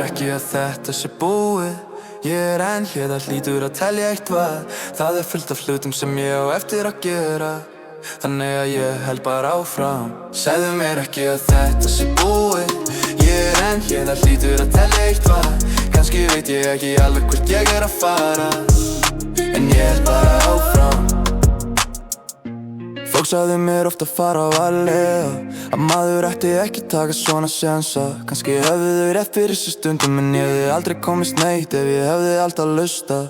mér ekki að þetta sé búið. Ég enn hér, það hlýtur að telja eitthvað. Það fullt af hlutum sem ég á eftir að gera, þannig að ég held bara áfram. Segðu mér ekki að þetta sé búið. Ég enn hér, það hlýtur að telja eitthvað. Kannski veit ég ekki alveg hvert ég að fara, en ég held bara áfram. Fólk sagði mér oft að fara varlega, að maður ætti ekki taka svona sénsa. Kannski hefði þau rétt fyrir sér stundum, en ég hefði aldrei komist neitt ef ég hefði alltaf lustað.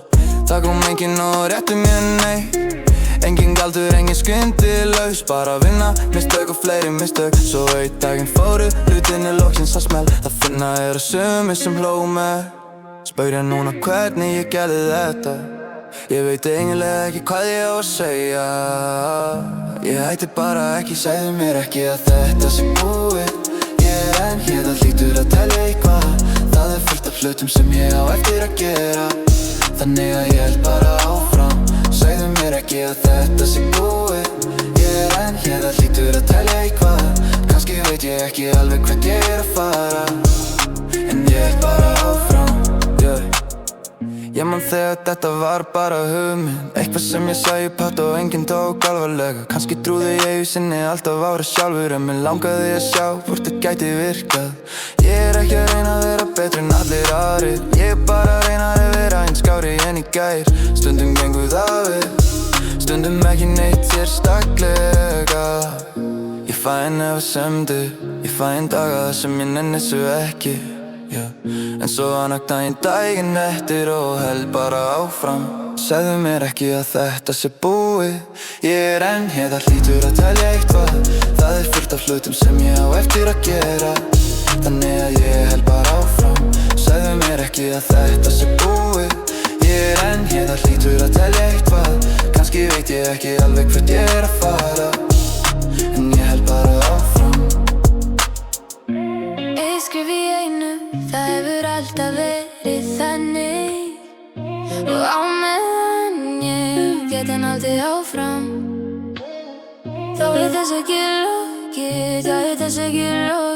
Það kom enginn og rétti mér neitt, enginn galdur, enginn skyndilaus. Bara vinna, mistök og fleiri mistök. Svo einn daginn fóru hlutinni loksins að smell. Það finna að sumir sem hlógu með. Spyrja núna hvernig ég gerði þetta. Ég veit eiginlega ekki hvað ég á að segja. Ég hætti bara ekki, segðu mér ekki að þetta sé búið. Ég enn hér, það hlýtur að telja eitthvað. Það fullt af hlutum sem ég á eftir að gera, þannig að ég held bara áfram. Segðu mér ekki að þetta sé búið. Ég enn hér, það hlýtur að telja eitthvað. Kannski veit ég ekki alveg hvert ég að fara, en ég held bara áfram. Ég man þegar þetta var bara hugmynd, eitthvað sem ég sagði pátt og enginn tók alvarlega. Kannski trúði ég í sinni alltaf ára sjálfur, en mér langaði að sjá hvort þetta gæti virkað. Ég ekki að reyna að vera betri en allir aðrir. Ég bara að reyna að vera eins skárri en í gær. Stundum gengur það við, stundum ekki neitt sérstaklega. Ég fæ efasemdir, ég fæ daga sem ég nenni svo ekki. En svo vakna ég daginn eftir og held bara áfram. Segðu mér ekki að þetta sé búið. Ég enn hér, það hlýtur að telja eitthvað. Það fullt af hlutum sem ég á eftir að gera, þannig að ég held bara áfram. Segðu mér ekki að þetta sé búið. Ég enn hér, það hlýtur að telja eitthvað. Kannski veit ég ekki alveg hvert ég að fara, en ég held bara áfram. Eitt skref í einu, það hefur alltaf verið þannig. Og á meðan ég geti haldið áfram, þá þess ekki lokið, þá þess ekki lokið.